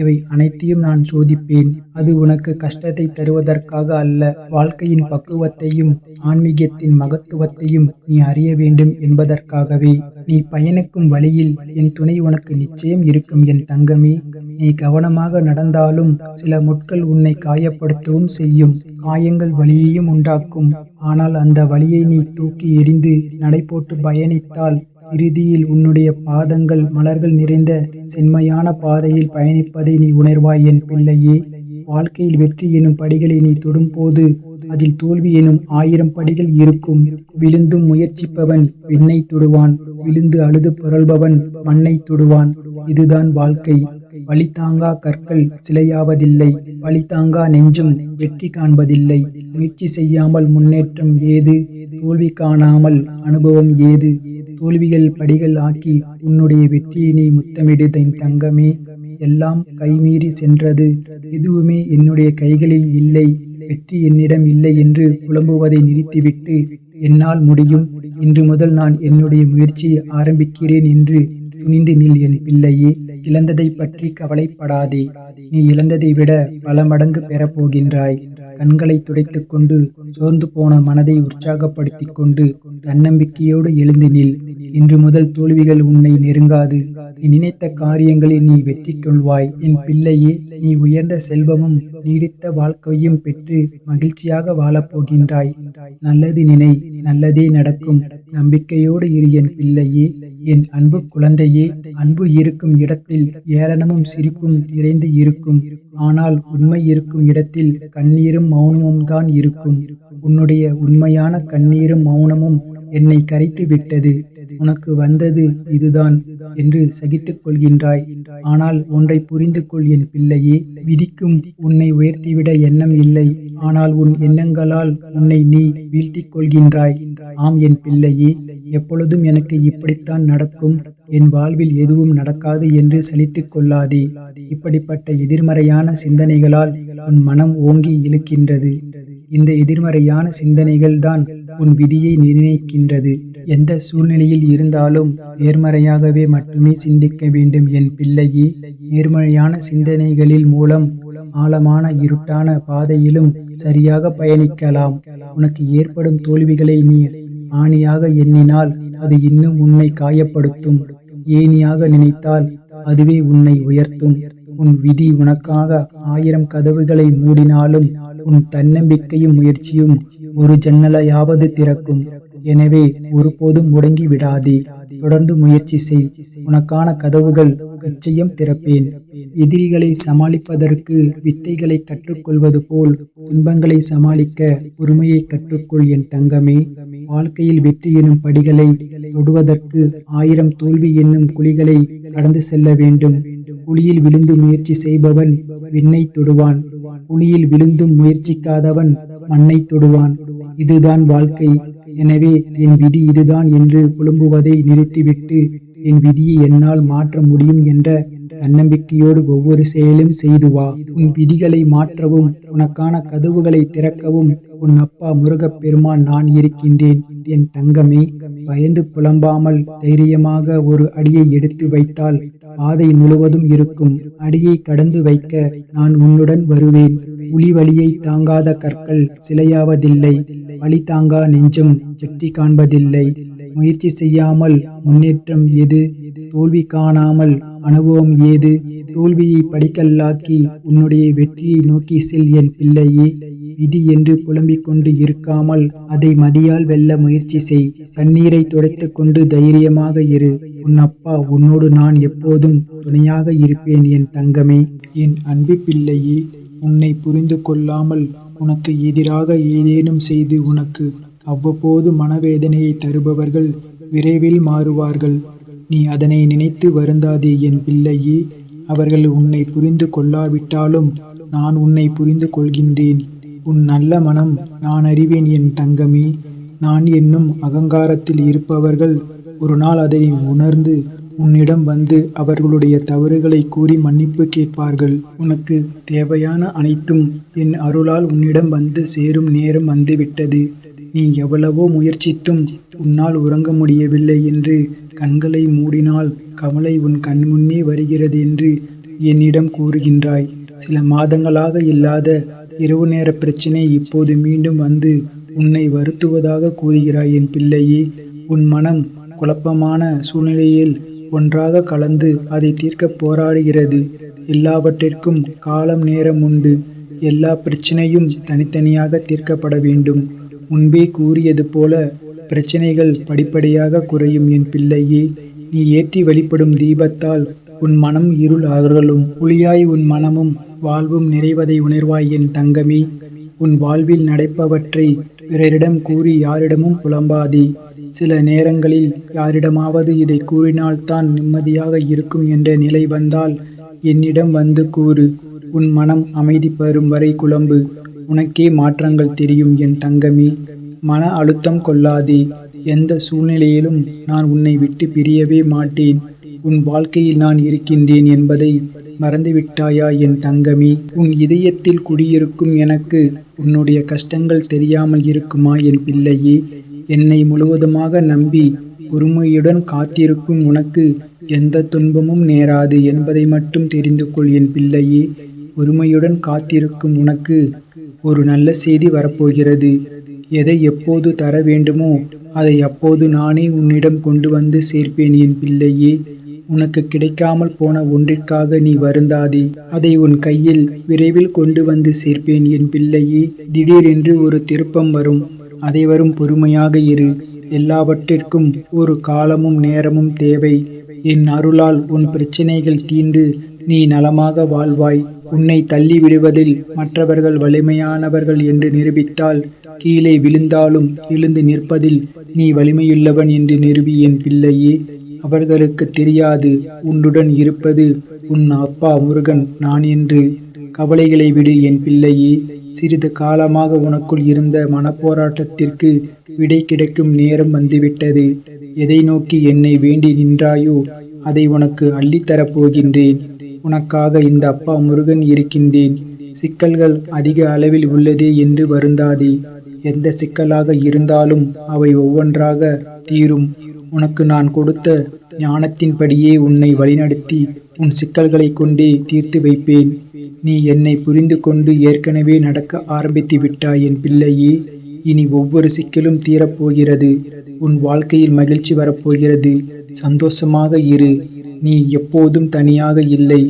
இவை அனைத்தையும் நான் சோதிப்பேன். அது உனக்கு கஷ்டத்தை தருவதற்காக அல்ல, வாழ்க்கையின் பக்குவத்தையும் ஆன்மீகத்தின் மகத்துவத்தையும் நீ அறிய வேண்டும் என்பதற்காகவே. நீ பயணிக்கும் வழியில் என் துணை உனக்கு நிச்சயம் இருக்கும் என் தங்கமே. நீ கவனமாக நடந்தாலும் சில முட்கள் உன்னை காயப்படுத்தவும் செய்யும். காயங்கள் வலியையும் உண்டாக்கும். ஆனால் அந்த வலியை நீ தூக்கி எறிந்து நடைபோட்டு பயணித்தால் இறுதியில் உன்னுடைய பாதங்கள் மலர்கள் நிறைந்த செம்மையான பாதையில் பயணிப்பதை நீ உணர்வாய் என் பிள்ளையே. வாழ்க்கையில் வெற்றி எனும் படிகளை நீ தொடும்போது அதில் தோல்வி எனும் 1000 படிகள் இருக்கும். விழுந்தும் முயற்சிப்பவன் விண்ணை தொடுவான். விழுந்து அழுது புரள்பவன் மண்ணை தொடுவான். இதுதான் வாழ்க்கை. வலிதாங்கா கற்கள் சிலையாவதில்லை. வலிதாங்கா நெஞ்சும் வெற்றி காண்பதில்லை. முயற்சி செய்யாமல் முன்னேற்றம் ஏது? தோல்வி காணாமல் அனுபவம் ஏது? தோல்விகள் படிகள் ஆக்கி உன்னுடைய வெற்றியை நீ முத்தமிடு என் தங்கமே. எல்லாம் கைமீறி சென்றது. எதுவுமே என்னுடைய கைகளில் இல்லை, வெற்றி என்னிடம் இல்லை என்று புலம்புவதை நிறுத்திவிட்டு, என்னால் முடியும், இன்று முதல் நான் என்னுடைய முயற்சியை ஆரம்பிக்கிறேன் என்று துணிந்து நில் என் பிள்ளையே. இழந்ததை பற்றி கவலைப்படாதே. நீ இழந்ததை விட பல மடங்கு பெறப்போகின்றாய். கண்களை துடைத்துக் கொண்டு, சோர்ந்து போன மனதை உற்சாகப்படுத்திக் கொண்டு தன்னம்பிக்கையோடு எழுந்து நில். இன்று முதல் தோல்விகள் உன்னை நெருங்காது. நீ நினைத்த காரியங்களில் நீ வெற்றி கொள்வாய் என் பிள்ளையே. நீ உயர்ந்த செல்வமும் நீடித்த வாழ்க்கையும் பெற்று மகிழ்ச்சியாக வாழப்போகின்றாய். நல்லது நினை, நல்லதே நடக்கும். நம்பிக்கையோடு இரு என் பிள்ளையே. என் அன்பு குழந்தையே, அன்பு இருக்கும் இடத்தில் ஏளனமும் சிரிப்பும் நிறைந்து இருக்கும். ஆனால் உண்மை இருக்கும் இடத்தில் கண்ணீரும் மௌனமும் தான் இருக்கும். உன்னுடைய உண்மையான கண்ணீரும் மௌனமும் என்னை கரைத்து விட்டது. உனக்கு வந்தது இதுதான் என்று சகித்துக் கொள்கின்றாய். ஆனால் ஒன்றை புரிந்து கொள் என் பிள்ளையே, விதிக்கும் உன்னை உயர்த்திவிட எண்ணம் இல்லை. ஆனால் உன் எண்ணங்களால் உன்னை நீ வீழ்த்திக் கொள்கின்றாய். ஆம் என் பிள்ளையே, எப்பொழுதும் எனக்கு இப்படித்தான் நடக்கும், என் வாழ்வில் எதுவும் நடக்காது என்று சலித்துக் கொள்ளாதே. இப்படிப்பட்ட எதிர்மறையான சிந்தனைகளால் உன் மனம் ஓங்கி இழுக்கின்றது. இந்த எதிர்மறையான சிந்தனைகள் தான் உன் விதியை நிர்ணயிக்கின்றது. எந்த சூழ்நிலையில் இருந்தாலும் நேர்மறையாகவே மட்டுமே சிந்திக்க வேண்டும் என் பிள்ளையே. நேர்மறையான சிந்தனைகளில் மூலம் ஆழமான இருட்டான பாதையிலும் சரியாக பயணிக்கலாம். உனக்கு ஏற்படும் தோல்விகளை நீ ஆணியாக எண்ணினால் அது இன்னும் உன்னை காயப்படுத்தும். ஏணியாக நினைத்தால் அதுவே உன்னை உயர்த்தும். உன் விதி உனக்காக 1000 கதவுகளை மூடினாலும் உன் தன்னம்பிக்கையும் முயற்சியும் ஒரு ஜன்னலையாவது திறக்கும். எனவே ஒருபோதும் முடங்கி விடாதே. தொடர்ந்து முயற்சி செய். உனக்கான கதவுகள் நிச்சயம் திறப்பேன். எதிரிகளை சமாளிப்பதற்கு வித்தைகளை கற்றுக்கொள்வது போல் துன்பங்களை சமாளிக்க பொறுமையை கற்றுக்கொள் என் தங்கமே. வாழ்க்கையில் வெற்றி எனும் படிகளை தொடுவதற்கு 1000 தோல்வி என்னும் குழிகளை கடந்து செல்ல வேண்டும். குழியில் விழுந்து முயற்சி செய்பவன் விண்ணை தொடுவான். குழியில் விழுந்தும் முயற்சிக்காதவன் மண்ணை தொடுவான். இதுதான் வாழ்க்கை. எனவே என் விதி இதுதான் என்று புலம்புவதை நிறுத்திவிட்டு என் விதியை என்னால் மாற்ற முடியும் என்ற தன்னம்பிக்கையோடு ஒவ்வொரு செயலும் செய்து வா. உன் விதிகளை மாற்றவும் உனக்கான கதவுகளை திறக்கவும் உன் அப்பா முருகப்பெருமான் நான் இருக்கின்றேன் என் தங்கமே. பயந்து புலம்பாமல் தைரியமாக ஒரு அடியை எடுத்து வைத்தால் பாதை முழுவதும் இருக்கும். அடியை கடந்து வைக்க நான் உன்னுடன் வருவேன். உளி வலியை தாங்காத கற்கள் சிலையாவதில்லை. வலி தாங்கா நெஞ்சம் வெற்றி காண்பதில்லை. முயற்சி செய்யாமல் முன்னேற்றம் எது? தோல்வி காணாமல் அனுபவம் ஏது? தோல்வியை படிக்கல்லாக்கி உன்னுடைய வெற்றியை நோக்கி செல் என் பிள்ளையே. விதி என்று புலம்பிக் கொண்டு இருக்காமல் அதை மதியால் வெல்ல முயற்சி செய். கண்ணீரை துடைத்துக் கொண்டு தைரியமாக இரு. உன் அப்பா உன்னோடு நான் எப்போதும் துணையாக இருப்பேன் என் தங்கமே. என் அன்பு பிள்ளையே, உன்னை புரிந்து கொள்ளாமல் உனக்கு எதிராக ஏதேனும் செய்து உனக்கு அவ்வப்போது மனவேதனையை தருபவர்கள் விரைவில் மாறுவார்கள். நீ அதனை நினைத்து வருந்தாதே என் பிள்ளையே. அவர்கள் உன்னை புரிந்து கொள்ளாவிட்டாலும் நான் உன்னை புரிந்து கொள்கின்றேன். உன் நல்ல மனம் நான் அறிவேன் என் தங்கமே. நான் என்னும் அகங்காரத்தில் இருப்பவர்கள் ஒரு நாள் அதை உணர்ந்து உன்னிடம் வந்து அவர்களுடைய தவறுகளை கூறி மன்னிப்பு கேட்பார்கள். உனக்கு தேவையான அனைத்தும் என் அருளால் உன்னிடம் வந்து சேரும் நேரம் வந்துவிட்டது. நீ எவ்வளவோ முயற்சித்தும் உன்னால் உறங்க முடியவில்லை என்று கண்களை மூடினால் கவலை உன் கண்முன்னே வருகிறது என்று என்னிடம் கூறுகின்றாய். சில மாதங்களாக இல்லாத இரவு நேர பிரச்சினை இப்போது மீண்டும் வந்து உன்னை வருத்துவதாக கூறுகிறாய் என் பிள்ளையே. உன் மனம் குழப்பமான சூழ்நிலையில் ஒன்றாக கலந்து அதை தீர்க்க போராடுகிறது. எல்லாவற்றிற்கும் காலம் நேரம் உண்டு. எல்லா பிரச்சனையும் தனித்தனியாக தீர்க்கப்பட வேண்டும். முன்பே கூறியது போல பிரச்சனைகள் படிப்படியாக குறையும் என் பிள்ளையே. நீ ஏற்றி வழிபடும் தீபத்தால் உன் மனம் இருள் அகலும். ஒளியாய் உன் மனமும் வாழ்வும் நிறைவதை உணர்வாய் என் தங்கமே. உன் வாழ்வில் நடப்பவற்றை பிறரிடம் கூறி யாரிடமும் புலம்பாதே. சில நேரங்களில் யாரிடமாவது இதை கூறினால்தான் நிம்மதியாக இருக்கும் என்ற நிலை வந்தால் என்னிடம் வந்து கூறு. உன் மனம் அமைதி பெறும் வரை குழம்பு. உனக்கே மாற்றங்கள் தெரியும் என் தங்கமே. மன அழுத்தம் கொள்ளாதே. எந்த சூழ்நிலையிலும் நான் உன்னை விட்டு பிரியவே மாட்டேன். உன் வாழ்க்கையில் நான் இருக்கின்றேன் என்பதை மறந்துவிட்டாயா என் தங்கமே? உன் இதயத்தில் குடியிருக்கும் எனக்கு உன்னுடைய கஷ்டங்கள் தெரியாமல் இருக்குமா என் பிள்ளையே? என்னை முழுவதுமாக நம்பி பொறுமையுடன் காத்திருக்கும் உனக்கு எந்த துன்பமும் நேராது என்பதை மட்டும் தெரிந்து கொள் என் பிள்ளையே. பொறுமையுடன் காத்திருக்கும் உனக்கு ஒரு நல்ல செய்தி வரப்போகிறது. எதை எப்போது தர வேண்டுமோ அதை அப்போது நானே உன்னிடம் கொண்டு வந்து சேர்ப்பேன் என் பிள்ளையே. உனக்கு கிடைக்காமல் போன ஒன்றிற்காக நீ வருந்தாதே. அதை உன் கையில் விரைவில் கொண்டு வந்து சேர்ப்பேன் என் பிள்ளையே. திடீரென்று ஒரு திருப்பம் வரும். அதை வரும் பொறுமையாக இரு. எல்லாவற்றிற்கும் ஒரு காலமும் நேரமும் தேவை. என் அருளால் உன் பிரச்சனைகள் தீர்ந்து நீ நலமாக வாழ்வாய். உன்னை தள்ளிவிடுவதில் மற்றவர்கள் வலிமையானவர்கள் என்று நிரூபித்தால், கீழே விழுந்தாலும் எழுந்து நிற்பதில் நீ வலிமையுள்ளவன் என்று நிரூபி என் பிள்ளையே. அவர்களுக்கு தெரியாது உன்னுடன் இருப்பது உன் அப்பா முருகன் நான் என்று. கவலைகளை விடு என் பிள்ளையே. சிறிது காலமாக உனக்குள் இருந்த மனப்போராட்டத்திற்கு விடை கிடைக்கும் நேரம் வந்துவிட்டது. எதை நோக்கி என்னை வேண்டி நின்றாயோ அதை உனக்கு அள்ளித்தரப் போகின்றேன். உனக்காக இந்த அப்பா முருகன் இருக்கின்றேன். சிக்கல்கள் அதிக அளவில் உள்ளதே என்று வருந்தாதே. எந்த சிக்கலாக இருந்தாலும் அவை ஒவ்வொன்றாக தீரும். உனக்கு நான் கொடுத்த ஞானத்தின்படியே உன்னை வழிநடத்தி உன் சிக்கல்களை கொண்டே தீர்த்து வைப்பேன். நீ என்னை புரிந்து கொண்டு ஏற்கனவே நடக்க ஆரம்பித்து விட்டாய் என் பிள்ளையே. இனி ஒவ்வொரு சிக்கலும் தீரப்போகிறது. உன் வாழ்க்கையில் மகிழ்ச்சி வரப்போகிறது. சந்தோஷமாக இரு. நீ எப்போதும் தனியாக இல்லை.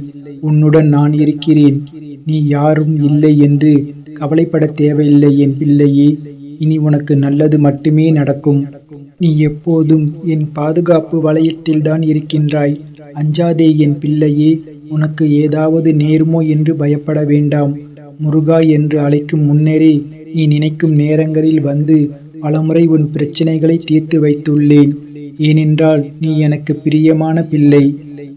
உன்னுடன் நான் இருக்கிறேன். நீ யாரும் இல்லை என்று கவலைப்பட தேவையில்லை என் பிள்ளையே. இனி உனக்கு நல்லது மட்டுமே நடக்கும். நீ எப்போதும் என் பாதுகாப்பு வளையத்தில்தான் இருக்கின்றாய். அஞ்சாதே என் பிள்ளையே. உனக்கு ஏதாவது நேருமோ என்று பயப்பட வேண்டாம். முருகா என்று அழைக்கும் முன்னரே நீ நினைக்கும் நேரங்களில் வந்து பலமுறை உன் பிரச்சனைகளை தீர்த்து வைத்துள்ளேன். ஏனென்றால் நீ எனக்கு பிரியமான பிள்ளை.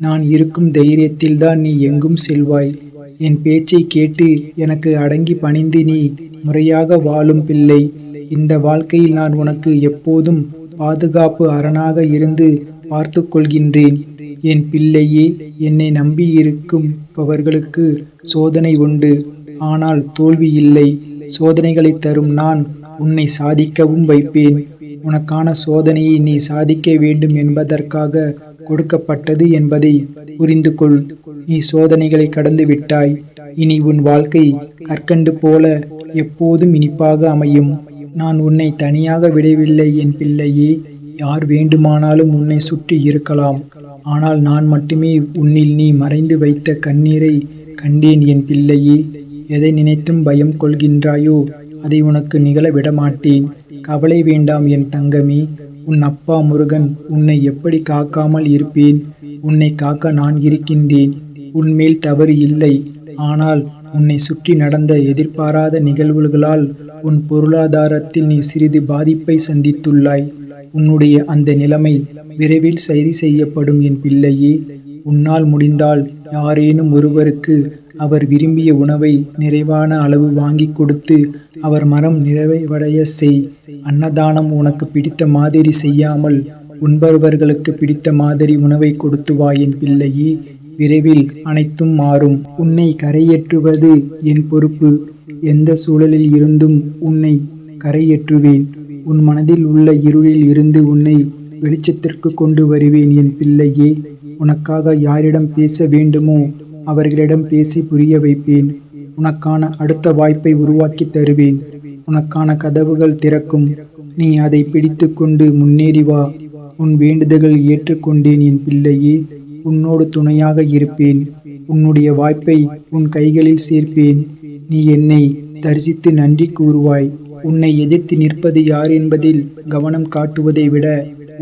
நான் இருக்கும் தைரியத்தில்தான் நீ எங்கும் செல்வாய். என் பேச்சை கேட்டு எனக்கு அடங்கி பணிந்து நீ முறையாக வாழும் பிள்ளை. இந்த வாழ்க்கையில் நான் உனக்கு எப்போதும் பாதுகாப்பு அரணாக இருந்து பார்த்து கொள்கின்றேன் என் பிள்ளையே. என்னை நம்பி இருக்கும்பவர்களுக்கு சோதனை உண்டு, ஆனால் தோல்வி இல்லை. சோதனைகளை தரும் நான் உன்னை சாதிக்கவும் வைப்பேன். உனக்கான சோதனையை நீ சாதிக்க வேண்டும் என்பதற்காக கொடுக்கப்பட்டது என்பதை புரிந்து கொள். நீ சோதனைகளை கடந்து விட்டாய். இனி உன் வாழ்க்கை கற்கண்டு போல எப்போதும் இனிப்பாக அமையும். நான் உன்னை தனியாக விடவில்லை என் பிள்ளையே. யார் வேண்டுமானாலும் உன்னை சுற்றி இருக்கலாம், ஆனால் நான் மட்டுமே உன்னில் நீ மறைந்து வைத்த கண்ணீரை கண்டேன் என் பிள்ளையே. எதை நினைத்தும் பயம் கொள்கின்றாயோ அதை உனக்கு நிகழ விடமாட்டேன். கவலை வேண்டாம் என் தங்கமே. உன் அப்பா முருகன் உன்னை எப்படி காக்காமல் இருப்பேன்? உன்னை காக்க நான் இருக்கின்றேன். உன்மேல் தவறு இல்லை. ஆனால் உன்னை சுற்றி நடந்த எதிர்பாராத நிகழ்வுகளால் உன் பொருளாதாரத்தில் நீ சிறிது பாதிப்பை சந்தித்துள்ளாய். உன்னுடைய அந்த நிலைமை விரைவில் சரி செய்யப்படும் என் பிள்ளையே. உன்னால் முடிந்தால் யாரேனும் ஒருவருக்கு அவர் விரும்பிய உணவை நிறைவான அளவு வாங்கி கொடுத்து அவர் மனம் நிறைவடைய செய். அன்னதானம் உனக்கு பிடித்த மாதிரி செய்யாமல் உண்பவர்களுக்கு பிடித்த மாதிரி உணவை கொடுத்து வா என் பிள்ளையே. விரைவில் அனைத்தும் மாறும். உன்னை கரையேற்றுவது என் பொறுப்பு. எந்த சூழலில் இருந்தும் உன்னை கரையேற்றுவேன். உன் மனதில் உள்ள இருளில் இருந்து உன்னை வெளிச்சத்திற்கு கொண்டு வருவேன் என் பிள்ளையே. உனக்காக யாரிடம் பேச வேண்டுமோ அவர்களிடம் பேசி புரிய வைப்பேன். உனக்கான அடுத்த வாய்ப்பை உருவாக்கி தருவேன். உனக்கான கதவுகள் திறக்கும். நீ அதை பிடித்து கொண்டு முன்னேறி வா. உன் வேண்டுதல்கள் ஏற்றுக்கொண்டேன் என் பிள்ளையே. உன்னோடு துணையாக இருப்பேன். உன்னுடைய வாய்ப்பை உன் கைகளில் சேர்ப்பேன். நீ என்னை தரிசித்து நன்றி கூறுவாய். உன்னை எதிர்த்து நிற்பது யார் என்பதில் கவனம் காட்டுவதை விட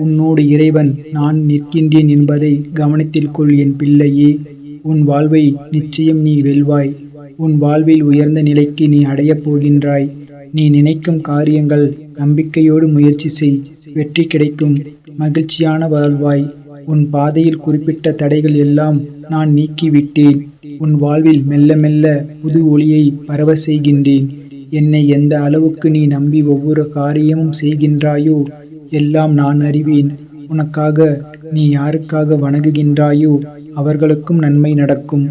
உன்னோடு இறைவன் நான் நிற்கின்றேன் என்பதை கவனத்தில் கொள் என் பிள்ளையே. உன் வாழ்வை நிச்சயம் நீ வெல்வாய். உன் வாழ்வில் உயர்ந்த நிலைக்கு நீ அடையப் போகின்றாய். நீ நினைக்கும் காரியங்கள் நம்பிக்கையோடு முயற்சி செய். வெற்றி கிடைக்கும். மகிழ்ச்சியான வாழ்வாய். உன் பாதையில் குறிப்பிட்ட தடைகள் எல்லாம் நான் நீக்கிவிட்டேன். உன் வாழ்வில் மெல்ல மெல்ல புது ஒளியை பரவ செய்கின்றேன். என்னை எந்த அளவுக்கு நீ நம்பி ஒவ்வொரு காரியமும் செய்கின்றாயோ எல்லாம் நான் அறிவேன். உனக்காக நீ யாருக்காக வணங்குகின்றாயோ அவர்களுக்கும் நன்மை நடக்கும்.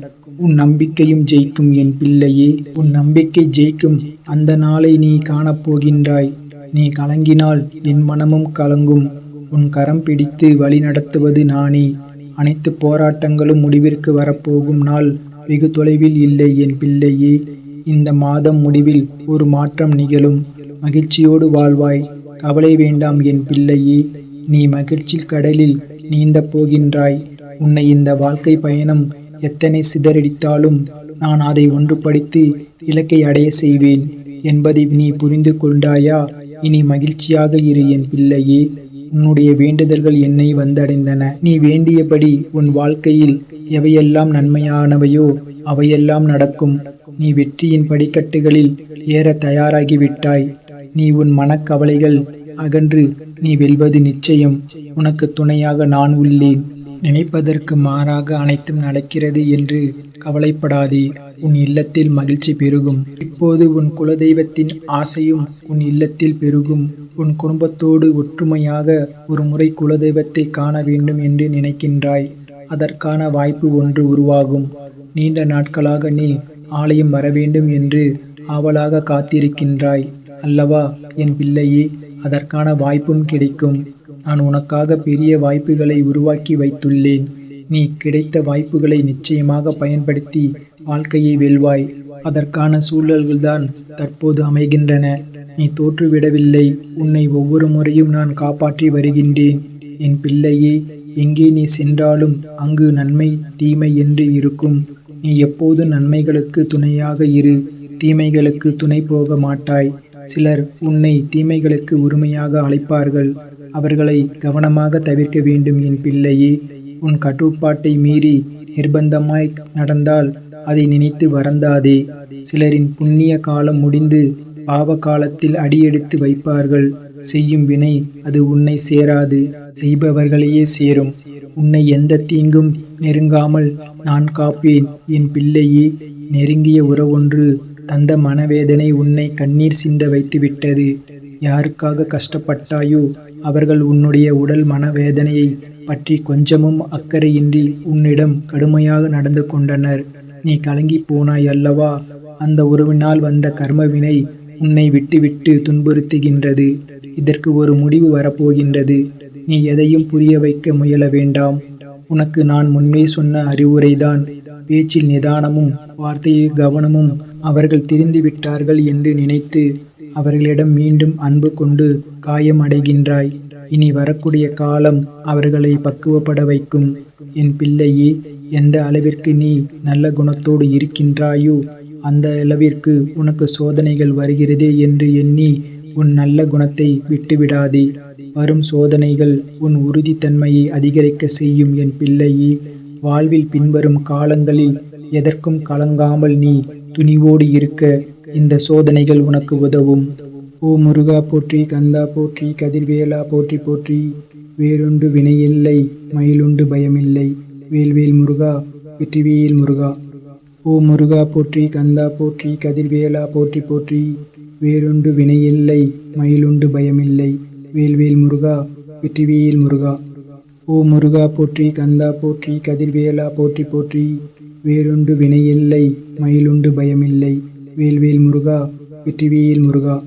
உன் நம்பிக்கையும் ஜெயிக்கும் என் பிள்ளையே. உன் நம்பிக்கை ஜெயிக்கும் அந்த நாளை நீ காணப்போகின்றாய். நீ கலங்கினால் என் மனமும் கலங்கும். உன் கரம் பிடித்து வழி நடத்துவது நானே. அனைத்து போராட்டங்களும் முடிவிற்கு வரப்போகும் நாள் வெகு தொலைவில் இல்லை என் பிள்ளையே. இந்த மாதம் முடிவில் ஒரு மாற்றம் நிகழும். மகிழ்ச்சியோடு வாழ்வாய். கவலை வேண்டாம் என் பிள்ளையே. நீ மகிழ்ச்சி கடலில் நீந்தப் போகின்றாய். உன்னை இந்த வாழ்க்கை பயணம் எத்தனை சிதறடித்தாலும் நான் அதை ஒன்றுபடுத்தி இலக்கை அடைய செய்வேன் என்பதை நீ புரிந்து கொண்டாயா? இனி மகிழ்ச்சியாக இரு என் பிள்ளையே. உன்னுடைய வேண்டுதல்கள் என்னை வந்தடைந்தன. நீ வேண்டியபடி உன் வாழ்க்கையில் எவையெல்லாம் நன்மையானவையோ அவையெல்லாம் நடக்கும். நீ வெற்றியின் படிக்கட்டுகளில் ஏற தயாராகிவிட்டாய். நீ உன் மனக்கவலைகள் அகன்று நீ வெல்வது நிச்சயம். உனக்கு துணையாக நான் உள்ளேன். நினைப்பதற்கு மாறாக அனைத்தும் நடக்கிறது என்று கவலைப்படாதே. உன் இல்லத்தில் மகிழ்ச்சி பெருகும். இப்போது உன் குலதெய்வத்தின் ஆசையும் உன் இல்லத்தில் பெருகும். உன் குடும்பத்தோடு ஒற்றுமையாக ஒரு முறை குலதெய்வத்தை காண வேண்டும் என்று நினைக்கின்றாய். அதற்கான வாய்ப்பு ஒன்று உருவாகும். நீண்ட நாட்களாக நீ ஆலயம் வரவேண்டும் என்று ஆவலாக காத்திருக்கின்றாய் அல்லவா என் பிள்ளையே? அதற்கான வாய்ப்பும் கிடைக்கும். நான் உனக்காக பெரிய வாய்ப்புகளை உருவாக்கி வைத்துள்ளேன். நீ கிடைத்த வாய்ப்புகளை நிச்சயமாக பயன்படுத்தி வாழ்க்கையை வெல்வாய். அதற்கான சூழல்கள்தான் தற்போது அமைகின்றன. நீ தோற்றுவிடவில்லை. உன்னை ஒவ்வொரு முறையும் நான் காப்பாற்றி வருகின்றேன் என் பிள்ளையே. எங்கே நீ சென்றாலும் அங்கு நன்மை தீமை என்று இருக்கும். நீ எப்போது நன்மைகளுக்கு துணையாக இரு. தீமைகளுக்கு துணை போக மாட்டாய். சிலர் உன்னை தீமைகளுக்கு உரிமையாக அழைப்பார்கள். அவர்களை கவனமாக தவிர்க்க வேண்டும் என் பிள்ளையே. உன் கட்டுப்பாட்டை மீறி நிர்பந்தமாய் நடந்தால் அதை நினைத்து வருந்தாதே. சிலரின் புண்ணிய காலம் முடிந்து பாவ காலத்தில் அடியெடுத்து வைப்பார்கள். செய்யும் வினை அது உன்னை சேராது, செய்பவர்களையே சேரும். உன்னை எந்த தீங்கும் நெருங்காமல் நான் காப்பேன் என் பிள்ளையே. நெருங்கிய உறவொன்று தந்த மனவேதனை உன்னை கண்ணீர் சிந்த வைத்துவிட்டது. யாருக்காக கஷ்டப்பட்டாயோ அவர்கள் உன்னுடைய உடல் மனவேதனையை பற்றி கொஞ்சமும் அக்கறையின்றி உன்னிடம் கடுமையாக நடந்து கொண்டனர். நீ கலங்கி போனாய் அல்லவா? அந்த உறவினால் வந்த கர்மவினை உன்னை விட்டுவிட்டு துன்புறுத்துகின்றது. இதற்கு ஒரு முடிவு வரப்போகின்றது. நீ எதையும் புரிய வைக்க முயல வேண்டாம். உனக்கு நான் முன்பே சொன்ன அறிவுரைதான். பேச்சில் நிதானமும் வார்த்தையில் கவனமும். அவர்கள் திருந்திவிட்டார்கள் என்று நினைத்து அவர்களிடம் மீண்டும் அன்பு கொண்டு காயம் அடைகின்றாய். இனி வரக்கூடிய காலம் அவர்களை பக்குவப்பட வைக்கும் என் பிள்ளையே. எந்த அளவிற்கு நீ நல்ல குணத்தோடு இருக்கின்றாயோ அந்த அளவிற்கு உனக்கு சோதனைகள் வருகிறதே என்று எண்ணி உன் நல்ல குணத்தை விட்டுவிடாதே. வரும் சோதனைகள் உன் உறுதித்தன்மையை அதிகரிக்க செய்யும் என் பிள்ளையே. வாழ்வில் பின்வரும் காலங்களில் எதற்கும் கலங்காமல் நீ துணிவோடு இருக்க இந்த சோதனைகள் உனக்கு உதவும். ஓ முருகா போற்றி, கந்தா போற்றி, கதிர்வேலா போற்றி போற்றி. வேலுண்டு வினையில்லை, மயிலுண்டு பயமில்லை. வேல்வேல் முருகா, வெற்றிவேல் முருகா. ஓ முருகா போற்றி, கந்தா போற்றி, கதிர்வேலா போற்றி போற்றி. வேலுண்டு வினையில்லை, மயிலுண்டு பயமில்லை. வேல்வேல் முருகா, வெற்றிவேல் முருகா. ஓ முருகா போற்றி, கந்தா போற்றி, கதிர்வேலா போற்றி போற்றி. வேலுண்டு வினையில்லை, மயிலுண்டு பயமில்லை. வேல்வேல் முருகா, வெற்றிவேல் முருகா.